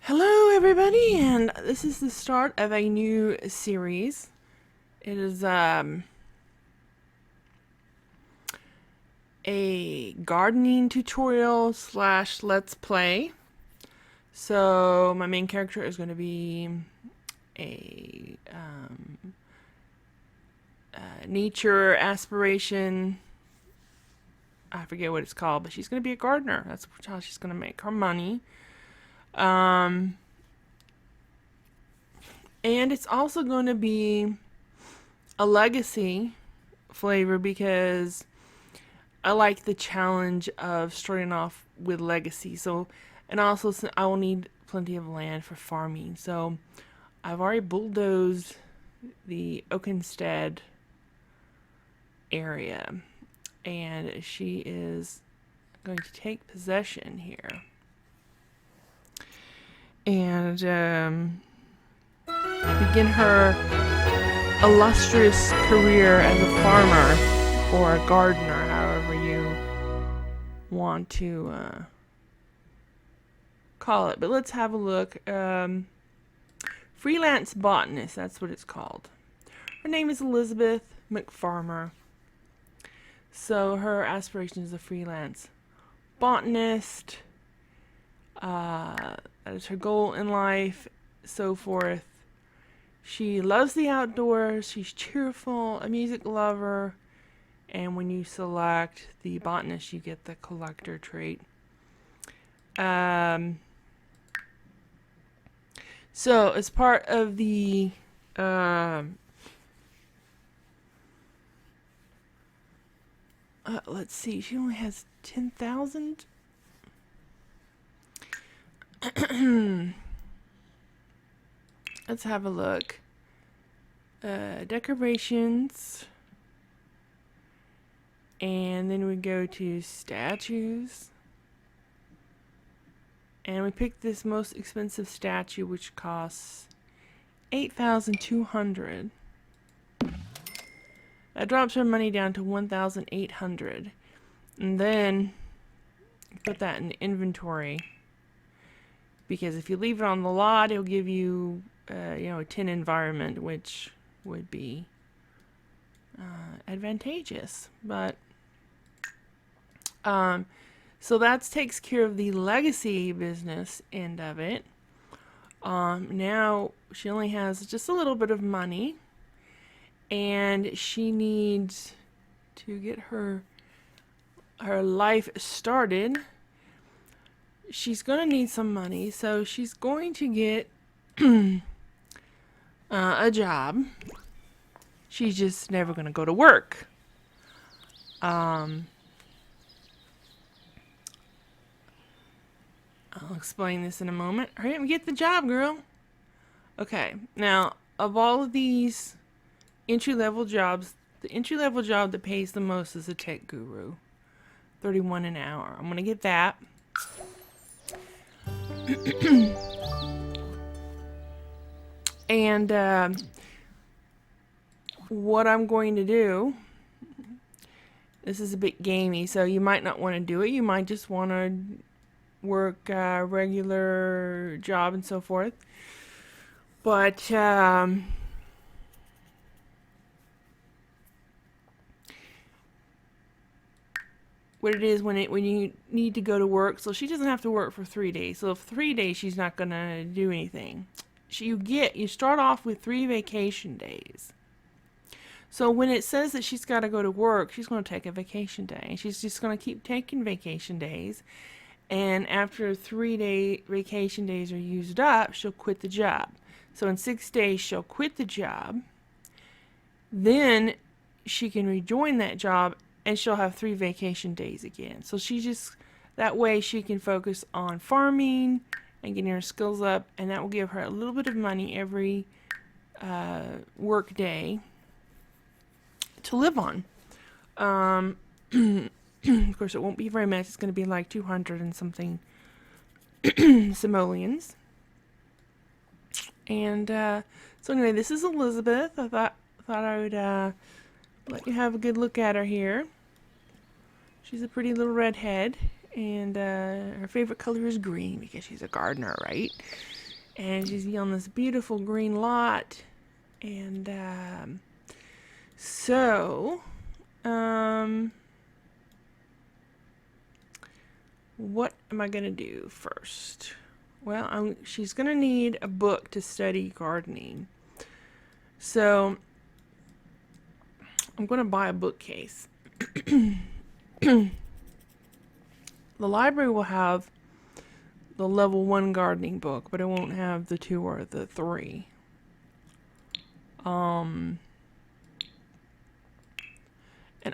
Hello, everybody, and this is the start of a new series. It is a gardening tutorial slash let's play. So my main character is going to be a nature aspiration. I forget what it's called, but she's going to be a gardener. That's how she's going to make her money. And it's also going to be a legacy flavor because I like the challenge of starting off with legacy. So, and also I will need plenty of land for farming. So, I've already bulldozed the Oakenstead area, and she is going to take possession here. And begin her illustrious career as a farmer or a gardener, however you want to call it. But let's have a look. Freelance botanist, that's what it's called. Her name is Elizabeth McFarmer. So her aspiration is a freelance botanist. That is her goal in life, so forth. She loves the outdoors, she's cheerful, a music lover, and when you select the botanist, you get the collector trait. So, as part of the let's see, she only has 10,000. Let's have a look. Decorations. And then we go to statues. And we pick this most expensive statue, which costs 8,200. That drops our money down to 1,800. And then put that in inventory. Because if you leave it on the lot, it'll give you, a tin environment, which would be advantageous. But so that takes care of the legacy business end of it. Now she only has just a little bit of money, and she needs to get her life started. She's going to need some money, so she's going to get a job. She's just never going to go to work. I'll explain this in a moment. Hurry up and get the job, girl. Okay, now, of all of these entry-level jobs, the entry-level job that pays the most is a tech guru. 31 an hour. I'm going to get that. And what I'm going to do, this is a bit gamey, so you might not want to do it. You might just want to work a regular job and so forth. But what it is when you need to go to work, so she doesn't have to work for 3 days. So for 3 days she's not gonna do anything. You start off with 3 vacation days. So when it says that she's got to go to work, she's going to take a vacation day. She's just going to keep taking vacation days. And after 3 vacation days are used up, she'll quit the job. So in 6 days, she'll quit the job. Then she can rejoin that job, and she'll have 3 vacation days again. So that way she can focus on farming and getting her skills up, and that will give her a little bit of money every work day to live on. Of course, it won't be very much. It's going to be like 200 and something simoleons. And so anyway, this is Elizabeth. I thought I would let you have a good look at her here. She's a pretty little redhead, and her favorite color is green because she's a gardener, right? And she's on this beautiful green lot. And so, what am I going to do first? Well, she's going to need a book to study gardening. So, I'm going to buy a bookcase. The library will have the level 1 gardening book, but it won't have the 2 or the 3. And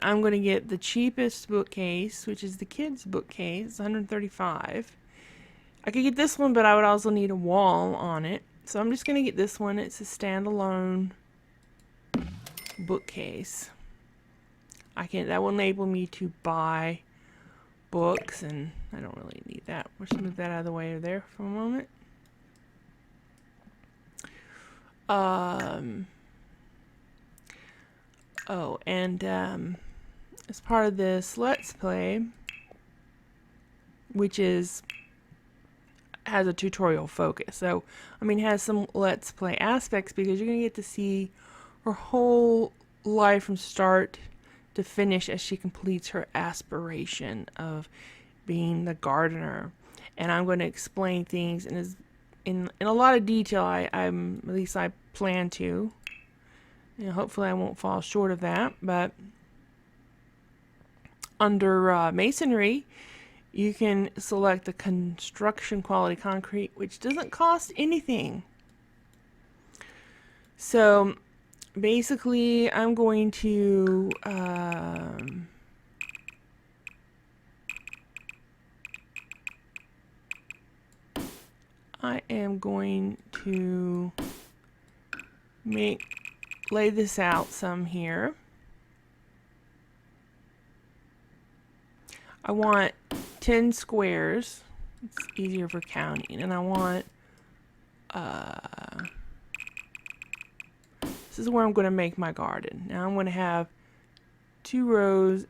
I'm going to get the cheapest bookcase, which is the kids' bookcase, $135. I could get this one, but I would also need a wall on it. So I'm just going to get this one. It's a standalone bookcase. That will enable me to buy books, and I don't really need that. We'll just move that out of the way there for a moment. Oh, and as part of this Let's Play, which has a tutorial focus. So, I mean, it has some Let's Play aspects because you're going to get to see her whole life from start to finish as she completes her aspiration of being the gardener. And I'm going to explain things in a lot of detail. At least I plan to. You know, hopefully I won't fall short of that. But under masonry, you can select the construction quality concrete, which doesn't cost anything. So basically, I'm going to lay this out some here. I want 10 squares. It's easier for counting. And I want this is where I'm going to make my garden. Now I'm going to have 2 rows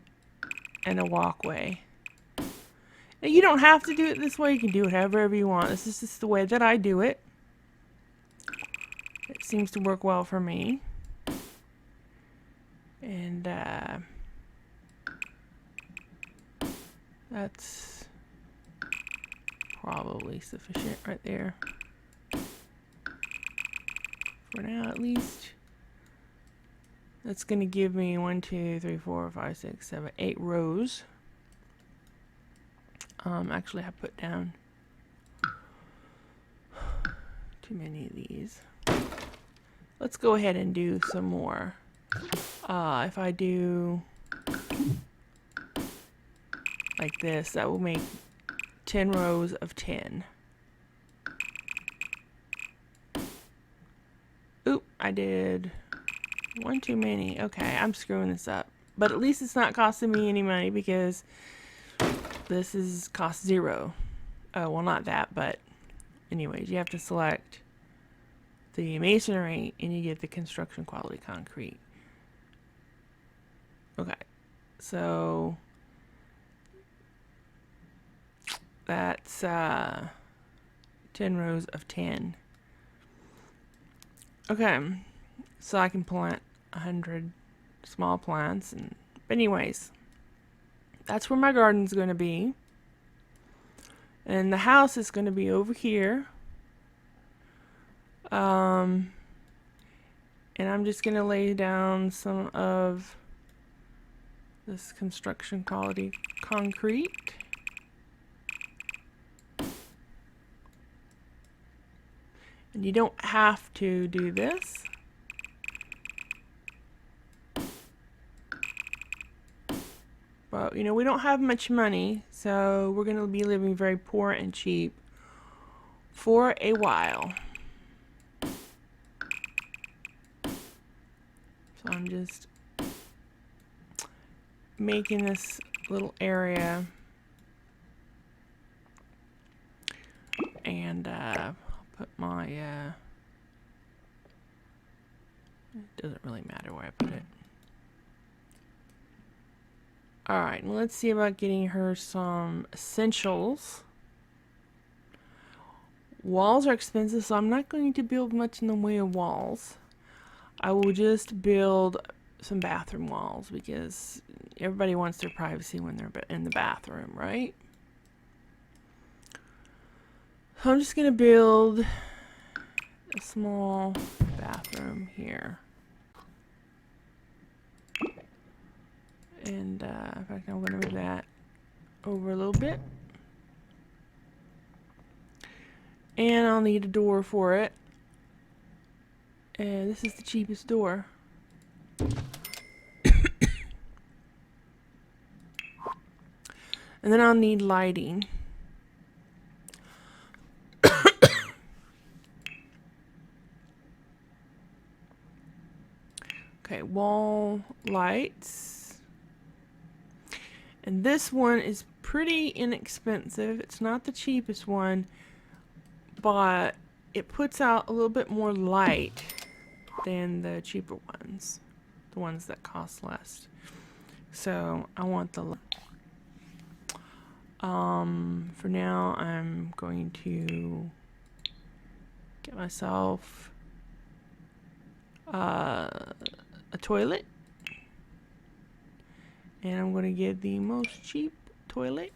and a walkway. Now you don't have to do it this way. You can do it however you want. This is just the way that I do it. It seems to work well for me. And that's probably sufficient right there. For now, at least. That's going to give me 1, 2, 3, 4, 5, 6, 7, 8 rows. Actually, I put down too many of these. Let's go ahead and do some more. If I do like this, that will make 10 rows of 10. Oop, I did one too many. Okay, I'm screwing this up. But at least it's not costing me any money because this is cost 0. Oh, well, not that, but anyways, you have to select the masonry and you get the construction quality concrete. Okay, so that's 10 rows of 10. Okay, so I can plant 100 small plants. But anyways, that's where my garden's going to be. And the house is going to be over here. And I'm just going to lay down some of this construction quality concrete. And you don't have to do this. But, you know, we don't have much money, so we're going to be living very poor and cheap for a while. So I'm just making this little area. And I'll put my, it doesn't really matter where I put it. Alright, let's see about getting her some essentials. Walls are expensive, so I'm not going to build much in the way of walls. I will just build some bathroom walls because everybody wants their privacy when they're in the bathroom, right? So I'm just going to build a small bathroom here. And in fact, I'm going to move that over a little bit. And I'll need a door for it. And this is the cheapest door. And then I'll need lighting. Okay, wall lights. And this one is pretty inexpensive. It's not the cheapest one, but it puts out a little bit more light than the cheaper ones, the ones that cost less. So I want the for now I'm going to get myself a toilet, and I'm going to get the most cheap toilet.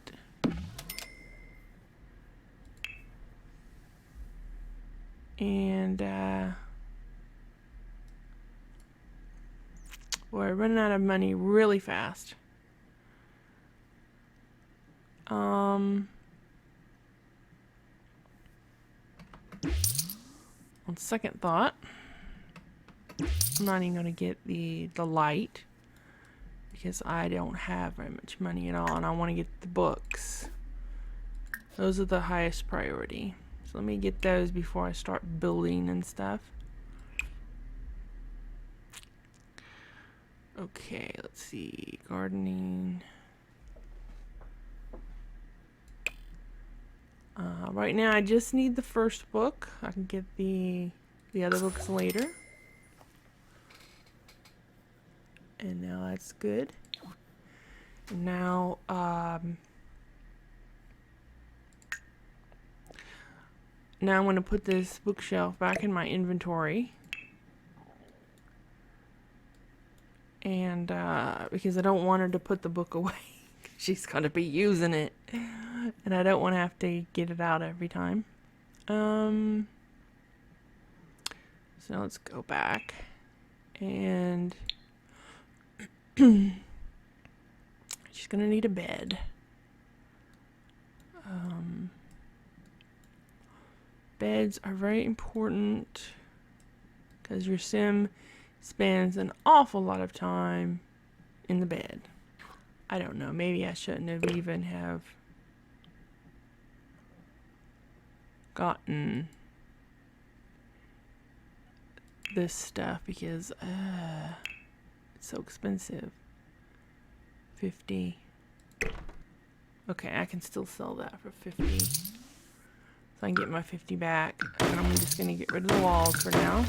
And we're running out of money really fast. On second thought, I'm not even going to get the light because I don't have very much money at all, and I want to get the books. Those are the highest priority. So let me get those before I start building and stuff. Okay, let's see. Gardening. Right now I just need the first book. I can get the other books later. And now that's good. And now now I'm going to put this bookshelf back in my inventory. And because I don't want her to put the book away. She's going to be using it. And I don't want to have to get it out every time. So let's go back. And she's going to need a bed. Beds are very important because your sim spends an awful lot of time in the bed. I don't know, maybe I shouldn't have even have gotten this stuff because it's so expensive. 50. Okay, I can still sell that for 50. So I can get my 50 back. And I'm just going to get rid of the walls for now.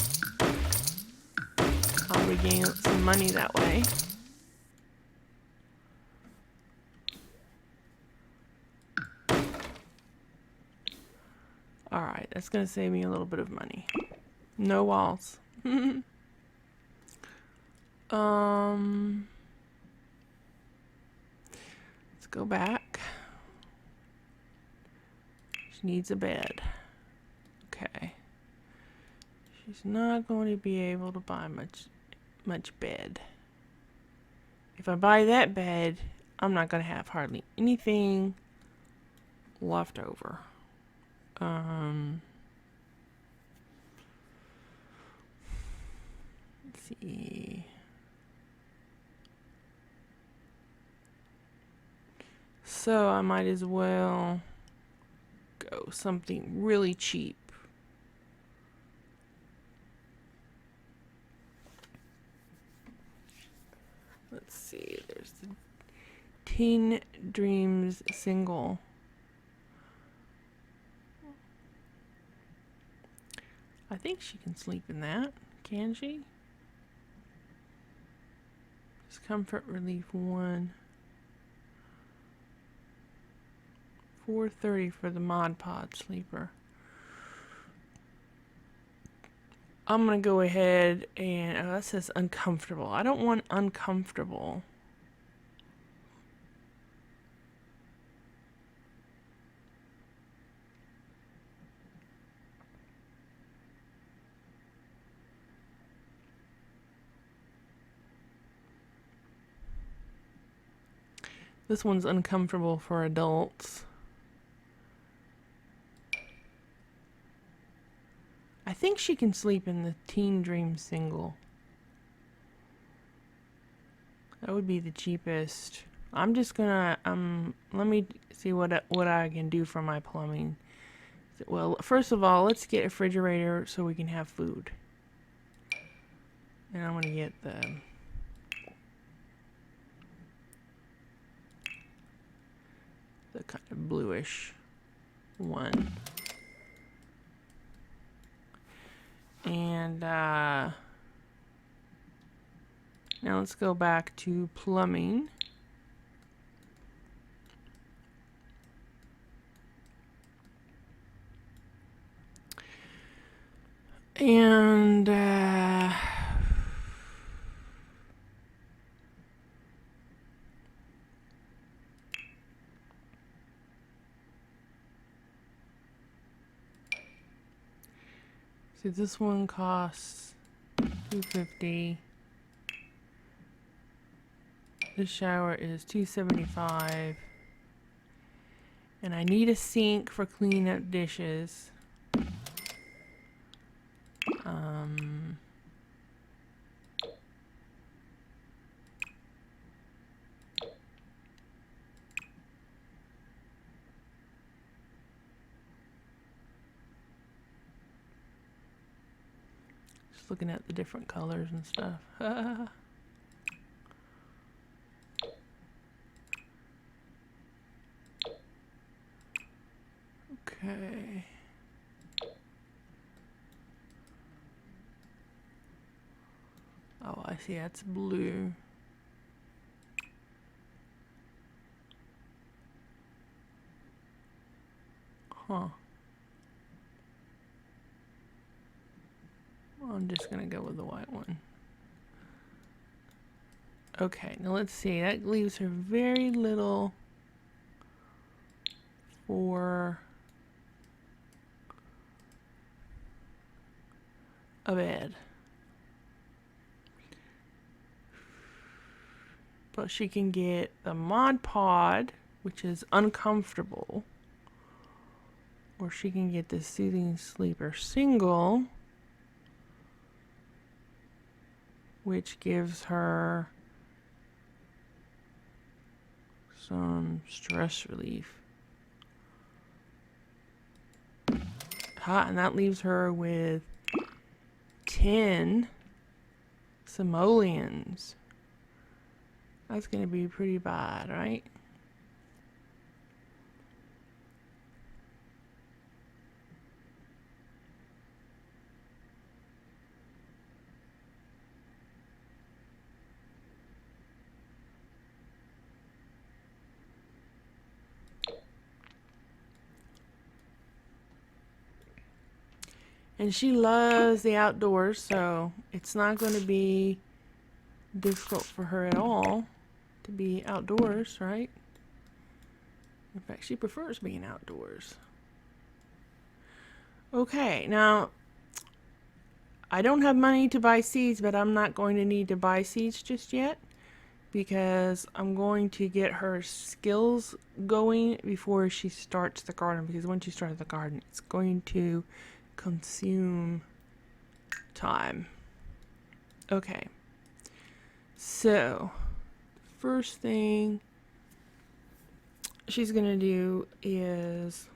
I'll regain some money that way. Alright, that's going to save me a little bit of money. No walls. Let's go back. She needs a bed. Okay. She's not going to be able to buy much bed. If I buy that bed, I'm not going to have hardly anything left over. Let's see. So I might as well go something really cheap. Let's see, there's the Teen Dreams single. I think she can sleep in that. Can she? Just Comfort Relief 1. $4.30 for the Mod Pod sleeper. I'm gonna go ahead and, oh, that says uncomfortable. I don't want uncomfortable. This one's uncomfortable for adults. I think she can sleep in the Teen Dream single. That would be the cheapest. I'm just gonna, let me see what I can do for my plumbing. Well, first of all, let's get a refrigerator so we can have food. And I'm gonna get the kind of bluish one. And now let's go back to plumbing. And see, this one costs $250. This shower is $275. And I need a sink for cleaning up dishes. Just looking at the different colors and stuff. Okay. Oh, I see, that's blue. Huh. I'm just gonna go with the white one. Okay, now let's see. That leaves her very little for a bed. But she can get the Mod Pod, which is uncomfortable. Or she can get the Soothing Sleeper Single, which gives her some stress relief. And that leaves her with 10 simoleons. That's going to be pretty bad, right? And she loves the outdoors, so it's not going to be difficult for her at all to be outdoors, right? In fact, she prefers being outdoors. Okay, now I don't have money to buy seeds, but I'm not going to need to buy seeds just yet because I'm going to get her skills going before she starts the garden, because when she starts the garden, it's going to consume time. Okay, so first thing she's gonna do is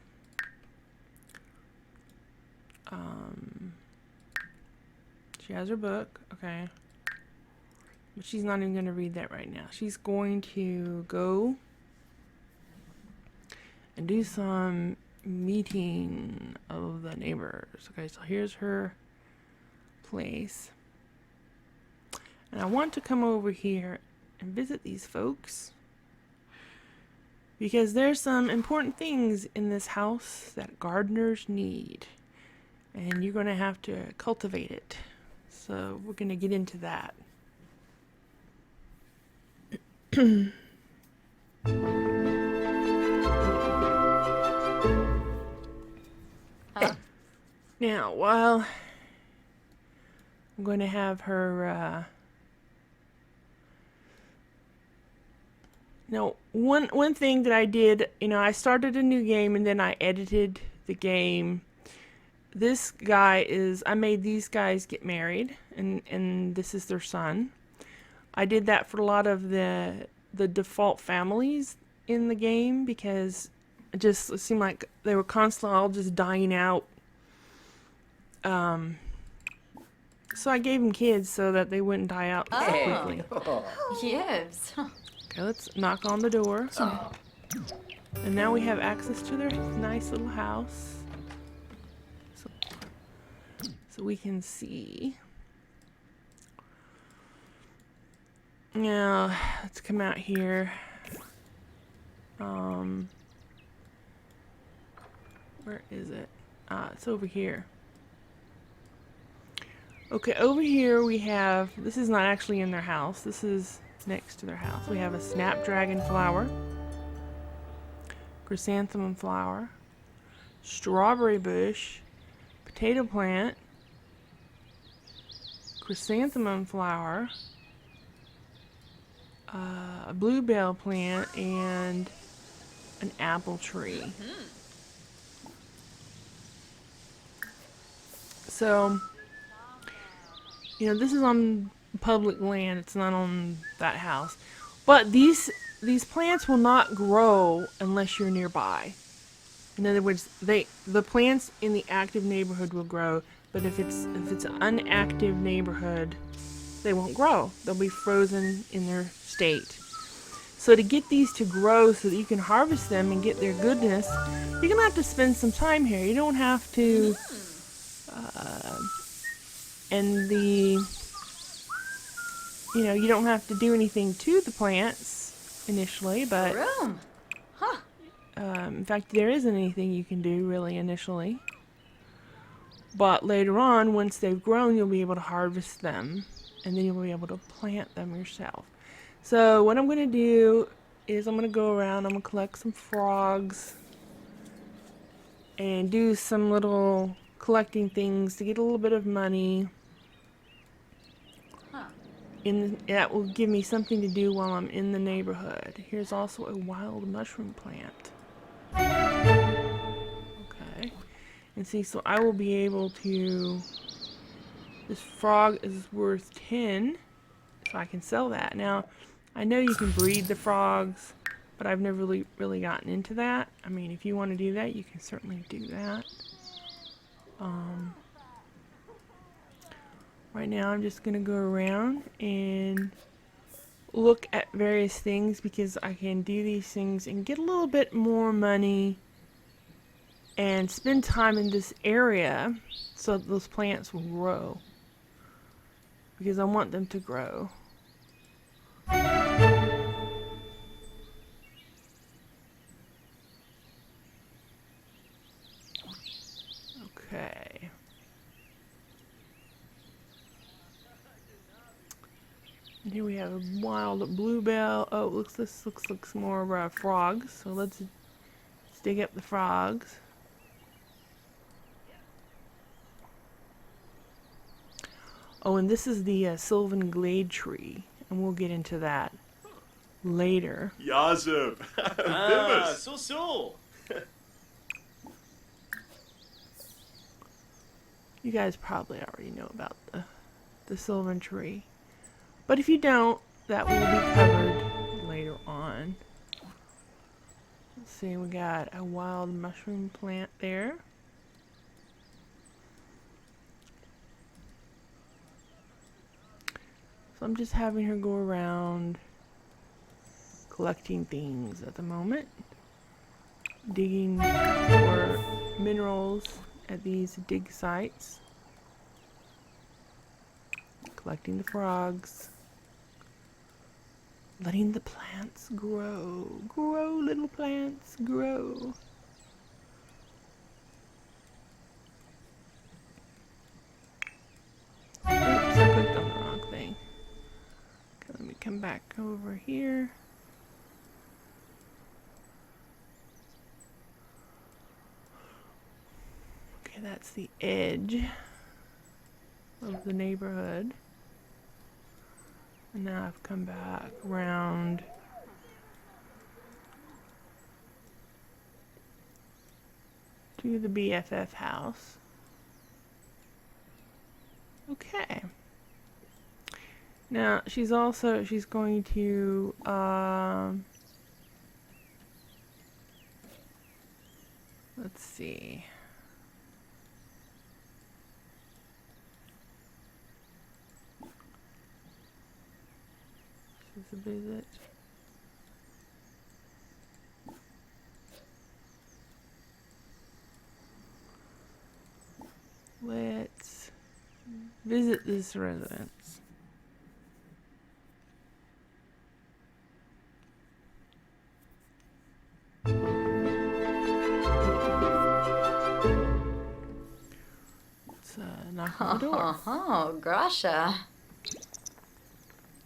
she has her book, okay, but she's not even gonna read that right now. She's going to go and do some meeting of the neighbors. Okay, so here's her place. And I want to come over here and visit these folks because there's some important things in this house that gardeners need. And you're going to have to cultivate it. So we're going to get into that. Now, while I'm going to have her, one thing that I did, I started a new game and then I edited the game. This guy I made these guys get married, and this is their son. I did that for a lot of the default families in the game because it seemed like they were constantly all just dying out. So I gave them kids so that they wouldn't die out so quickly. Yes. Okay, let's knock on the door. And now we have access to their nice little house. So we can see. Now, let's come out here. Where is it? It's over here. Okay, over here we have, this is not actually in their house. This is next to their house. We have a snapdragon flower, chrysanthemum flower, strawberry bush, potato plant, chrysanthemum flower, a bluebell plant, and an apple tree. So, this is on public land. It's not on that house. But these plants will not grow unless you're nearby. In other words, the plants in the active neighborhood will grow, but if it's an inactive neighborhood, they won't grow. They'll be frozen in their state. So to get these to grow so that you can harvest them and get their goodness, you're going to have to spend some time here. You don't have to... you don't have to do anything to the plants initially, but... in fact, there isn't anything you can do really initially. But later on, once they've grown, you'll be able to harvest them, and then you'll be able to plant them yourself. So what I'm going to do is I'm going to go around, I'm going to collect some frogs, and do some little collecting things to get a little bit of money. And that will give me something to do while I'm in the neighborhood. Here's also a wild mushroom plant. Okay. And see, so I will be able to... This frog is worth 10, so I can sell that. Now, I know you can breed the frogs, but I've never really gotten into that. I mean, if you want to do that, you can certainly do that. Right now, I'm just going to go around and look at various things because I can do these things and get a little bit more money and spend time in this area so that those plants will grow. Because I want them to grow. Okay. And here we have a wild bluebell. Oh, this looks more frogs. So let's dig up the frogs. Oh, and this is the Sylvan Glade tree, and we'll get into that later. Yazub. So. You guys probably already know about the Sylvan tree. But if you don't, that will be covered later on. Let's see, we got a wild mushroom plant there. So I'm just having her go around collecting things at the moment. Digging for minerals at these dig sites. Collecting the frogs. Letting the plants grow. Grow, little plants, grow. come back over here. Okay, that's the edge of the neighborhood. And now I've come back around to the BFF house. Okay. Now she's going to let's see. This is a visit. Let's visit this residence. Let's knock on the door. Oh, Grasha.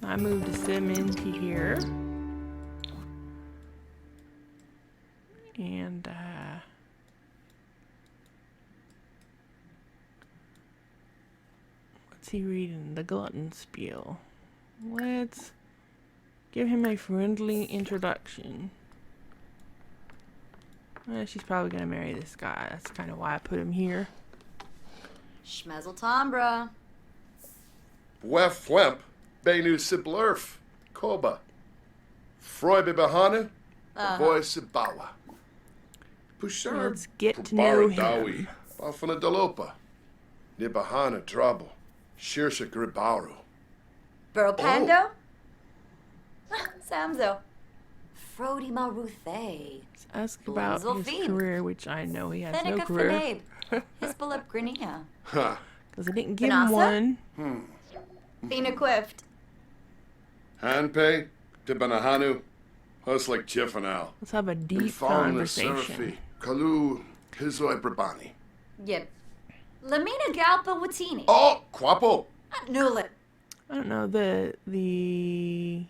I moved a sim into here. And what's he reading? The Glutton Spiel. Let's give him a friendly introduction. She's probably gonna marry this guy. That's kind of why I put him here. Schmezeltambra. Wef Wemp, Benu Siblerf, Koba, Freube Bahane, Voice Bawa. Pushar, Let's get to know him. Dawi, Bafana Dalopa, Nibahana Trouble, Shirsha Gribaru. Burropando. Samzo. Frody Maruthe. Let's ask about his Zolfine. career, which I know he has no Fenica career. Fenabe. Hispalip Grinia. Ha, Because I didn't give him Vanessa? one. Fina Quift. Hanpei, Tibanahanu, Huslik Chifanal. Let's have a deep Fallen conversation. Kalu, Hizoi Brabani. Yep. Lamina Galpa Watini. Oh, Quapo. Nulit. I don't know, the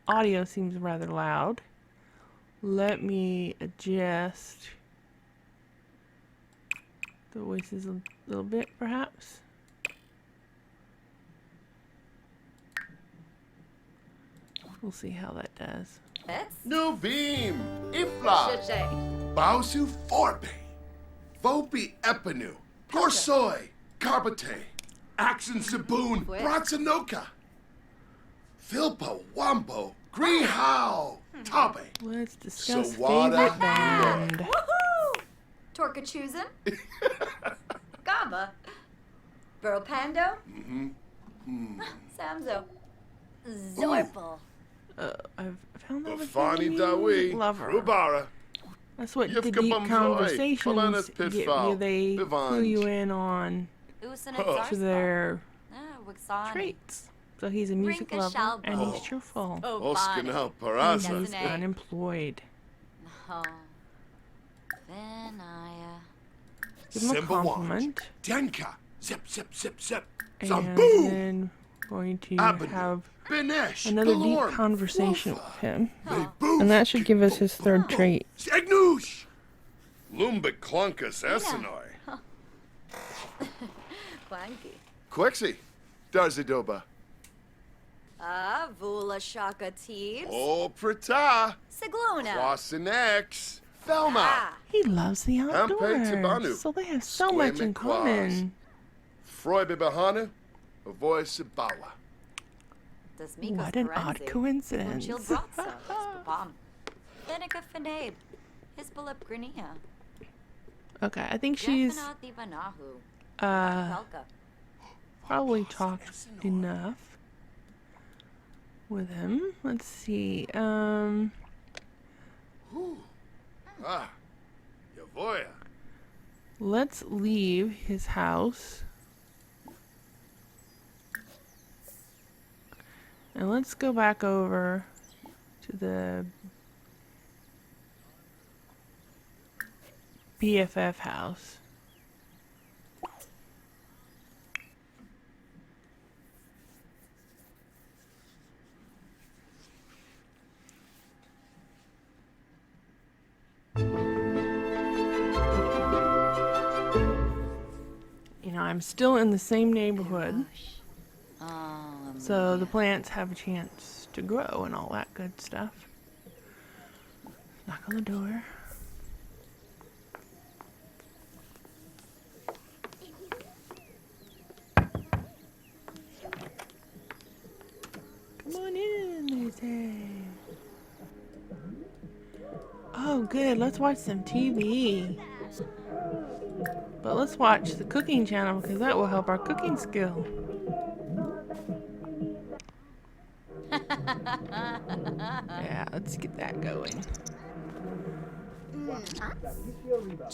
audio seems rather loud. Let me adjust the voices a little bit, perhaps. We'll see how that does. That's New Beam, Ifla, Shashay. Bausu Forbe, Vopi Epinu, Gorsoi, Carbate, Axon Saboon, Quit. Bratsanoka, Philpa Wambo, Greenhow, Tabe. Let's discuss Sawada. favorite band. Woohoo! Torkachusen. Gaba. Burropando. Samzo. Zorpal. I've found that Bafani Dawi, lover. Rubara, That's what the Yivka deep Bumzoi, conversations Palanas give you. Pitfall, They clue you Bivanj. in on Usan to their Wixani. traits. So he's a music Rinka lover Shalbo. and he's cheerful. Oh, Oskanel And Parasa, he's Name. unemployed. Oh. Venaya. Give him a Simba Wand, compliment. Denka, Zip, Zip, Zip, Zip, And Zambu, then going to Abanu, have Benesh, another Galorn, deep conversation Wolfa, with him. Boof, And that should give us his third trait. Segnoosh, Lumba Clunkus Essenoi, Quanky. Quixie, Darzidoba, Vula Shaka Teebs. Oh Prata, Sigluna. Wassinex, Velma, Ah. He loves the Tibanu. outdoors. So they have so much in Squame common. Froibe Bahana, a voice of Bawa. Desmikos What an odd Perenzi. coincidence. Unchil Bratsa. Spapam. Fenica Fenabe. Hispalip Grinia. Okay, I think she's Jefana Divanahu. Velka. probably talked enough with him. Let's see. Ah, Yavoya. Let's leave his house. And let's go back over to the BFF house. I'm still in the same neighborhood, Oh, so the plants have a chance to grow and all that good stuff. Knock on the door. Come on in, they say. Oh, good. Let's watch some TV. But let's watch the cooking channel because that will help our cooking skill. Yeah, let's get that going.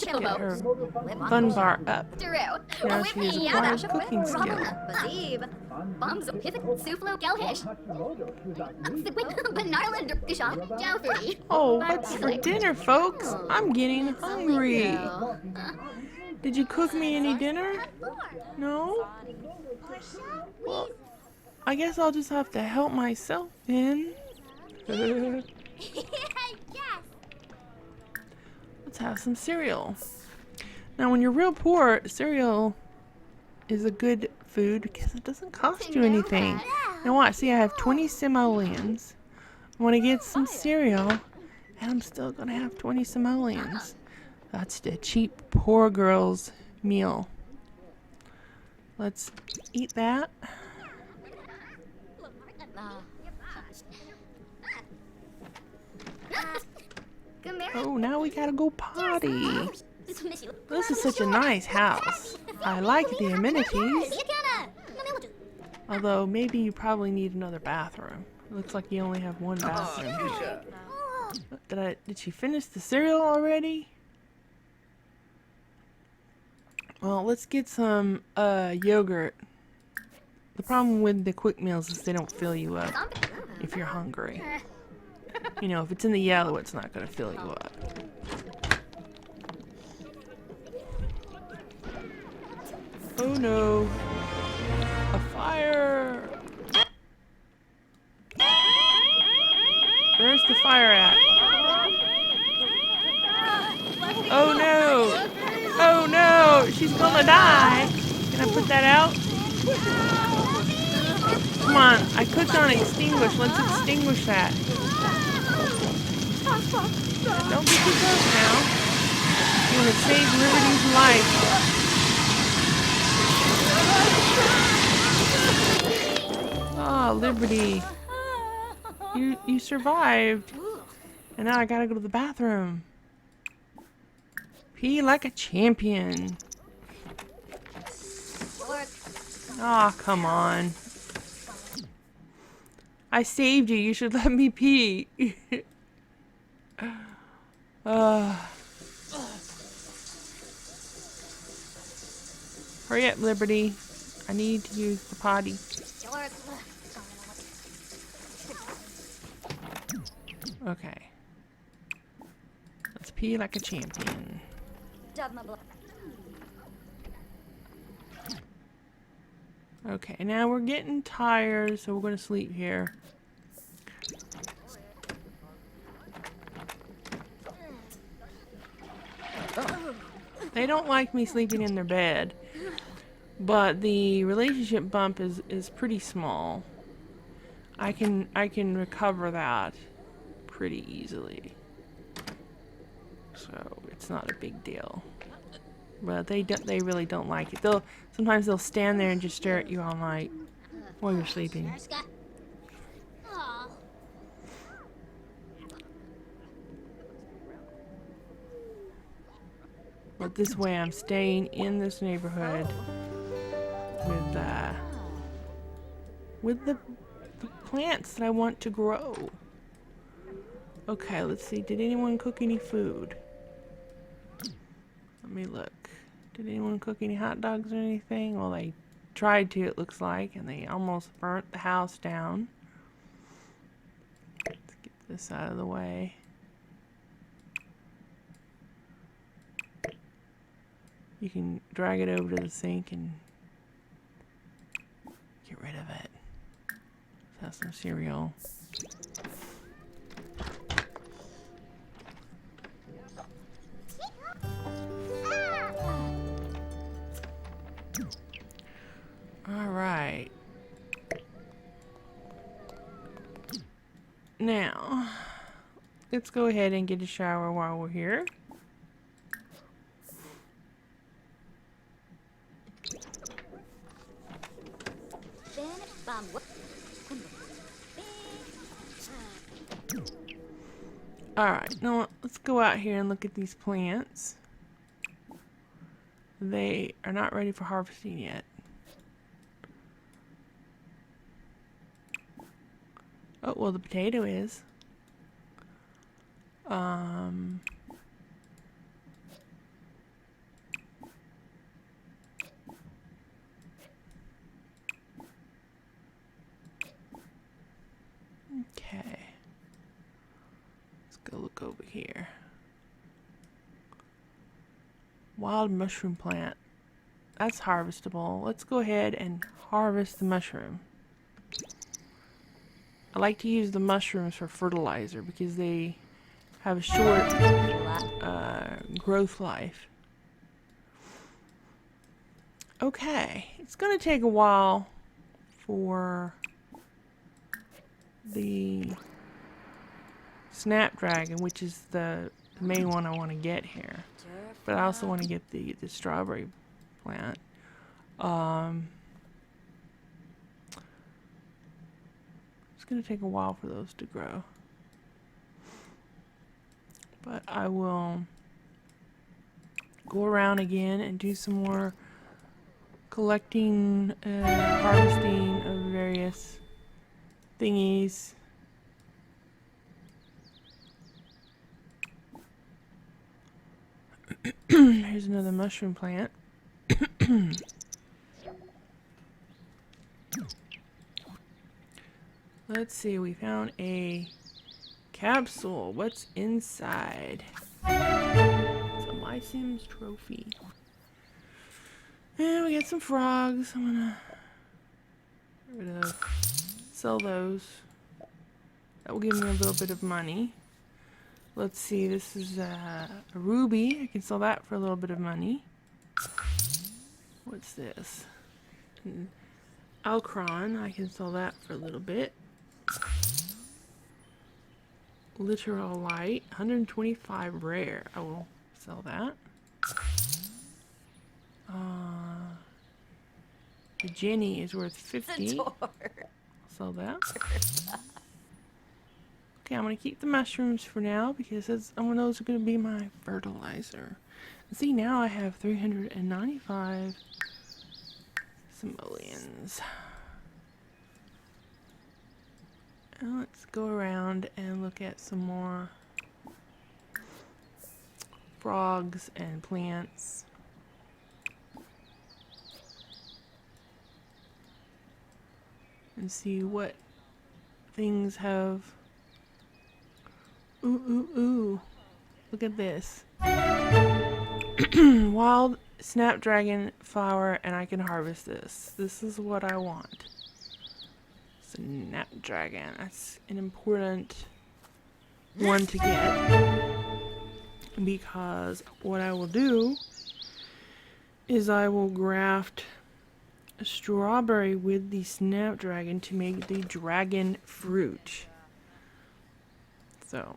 Get her fun bar up. Now she has acquired cooking skill. Oh, what's for dinner, folks? I'm getting hungry. Did you cook me any dinner? No? Well, I guess I'll just have to help myself then. Let's have some cereal. Now, when you're real poor, cereal is a good food because it doesn't cost you anything. Now watch, see, I have 20 simoleons. I want to get some cereal, and I'm still going to have 20 simoleons. That's the cheap poor girl's meal. Let's eat that. Oh, now we gotta go potty. This is such a nice house. I like the amenities. Although, maybe you probably need another bathroom. It looks like you only have one bathroom here. Did she finish the cereal already? Well, let's get some yogurt. The problem with the quick meals is they don't fill you up if you're hungry. You know, if it's in the yellow, it's not going to fill you up. Oh no. A fire! Where's the fire at? Oh no! Oh no! She's gonna die! Can I put that out? Come on, I clicked on extinguish. Let's extinguish that. Don't get too close now. You want to save Liberty's life. Oh, Liberty. You survived. And now I gotta go to the bathroom. Pee like a champion. Aw, oh, come on. I saved you. You should let me pee. Hurry up, Liberty. I need to use the potty. Okay. Let's pee like a champion. Okay, now we're getting tired, so we're going to sleep here. They don't like me sleeping in their bed, but the relationship bump is pretty small. I can recover that pretty easily, so it's not a big deal. But they really don't like it. Sometimes they'll stand there and just stare at you all night while you're sleeping. But this way I'm staying in this neighborhood with the plants that I want to grow. Okay, let's see. Did anyone cook any food? Let me look. Did anyone cook any hot dogs or anything? Well, they tried to, it looks like, and they almost burnt the house down. Let's get this out of the way. You can drag it over to the sink and get rid of it. Let's have some cereal. Now, let's go ahead and get a shower while we're here. Alright, now let's go out here and look at these plants. They are not ready for harvesting yet. Oh, well, the potato is. Okay. Let's go look over here. Wild mushroom plant. That's harvestable. Let's go ahead and harvest the mushroom. I like to use the mushrooms for fertilizer because they have a short growth life. Okay, it's going to take a while for the snapdragon, which is the main one I want to get here. But I also want to get the strawberry plant. It's going to take a while for those to grow. But I will go around again and do some more collecting, harvesting of various thingies. Here's another mushroom plant. Let's see, we found a capsule. What's inside? It's a Lysium's trophy. And we got some frogs. I'm gonna get rid of, sell those. That will give me a little bit of money. Let's see, this is a ruby. I can sell that for a little bit of money. What's this? An Alcron. I can sell that for a little bit. Literal light. 125 rare. I will sell that. The Jenny is worth 50. I'll sell that. Okay, I'm going to keep the mushrooms for now because those are going to be my fertilizer. See, now I have 395 simoleons. And let's go around and look at some more frogs and plants. And see what things have. Ooh. Look at this. Wild snapdragon flower, and I can harvest this. This is what I want. Snapdragon. That's an important one to get. Because what I will do is I will graft a strawberry with the snapdragon to make the dragon fruit. So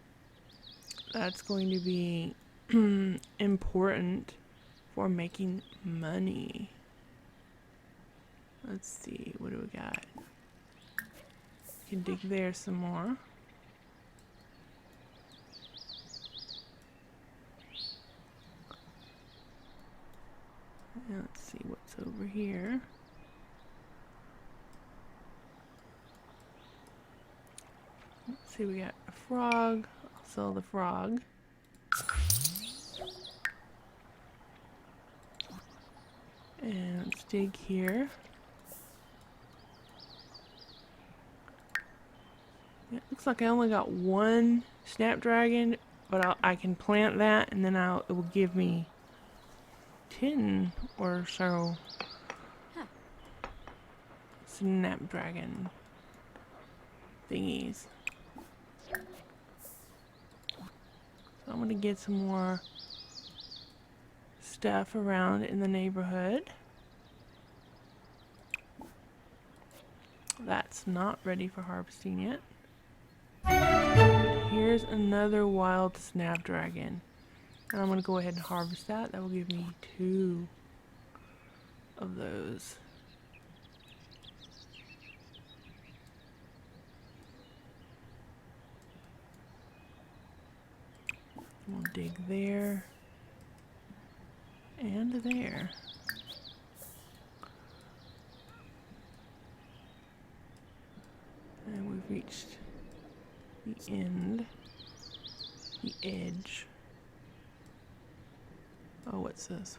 that's going to be important for making money. Let's see, what do we got? Can dig there some more. And let's see what's over here. Let's see, we got a frog. I'll sell the frog. And let's dig here. It looks like I only got one snapdragon, but I can plant that, and then it will give me 10 or so snapdragon thingies. So I'm going to get some more stuff around in the neighborhood. That's not ready for harvesting yet. there's another wild snapdragon. And I'm going to go ahead and harvest that. That will give me 2 of those. We'll dig there. And there. And we've reached the end, the edge. Oh, what's this?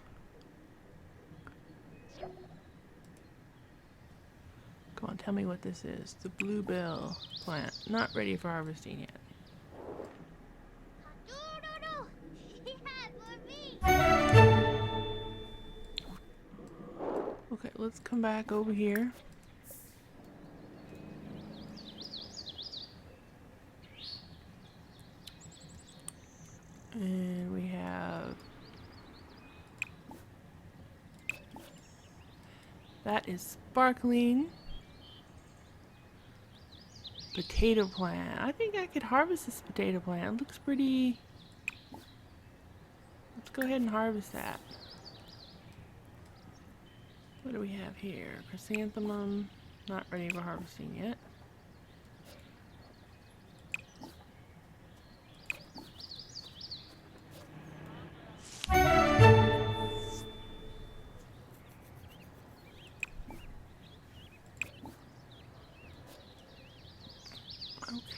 Come on, tell me what this is. The bluebell plant. Not ready for harvesting yet. Okay, let's come back over here. And we have... that is sparkling potato plant. I think I could harvest this potato plant. It looks pretty... let's go ahead and harvest that. What do we have here? Chrysanthemum. Not ready for harvesting yet.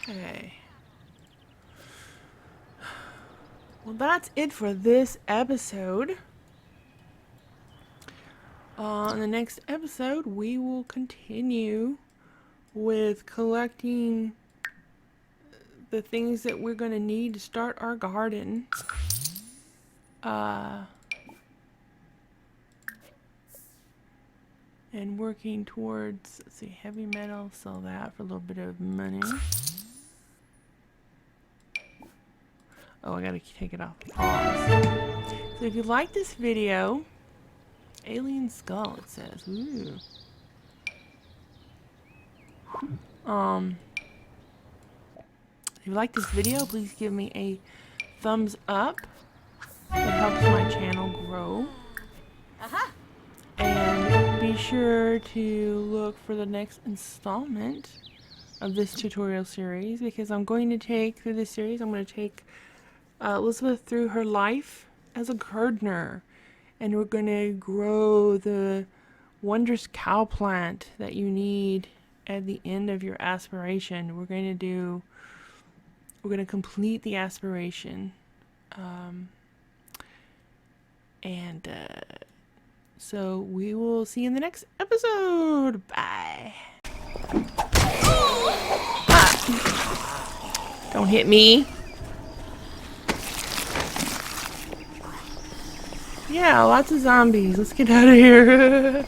Okay. Well, that's it for this episode. In the next episode, we will continue with collecting the things that we're going to need to start our garden. And working towards, let's see, heavy metal, sell that for a little bit of money. Oh, I gotta take it off pause. So if you like this video, alien skull, it says. Ooh. If you like this video, please give me a thumbs up. It helps my channel grow. And be sure to look for the next installment of this tutorial series, because I'm going to take, through this series, I'm going to take Elizabeth through her life as a gardener. And we're going to grow the wondrous cow plant that you need at the end of your aspiration. We're going to complete the aspiration. So we will see you in the next episode. Bye. Ah. Don't hit me. Yeah, lots of zombies. Let's get out of here.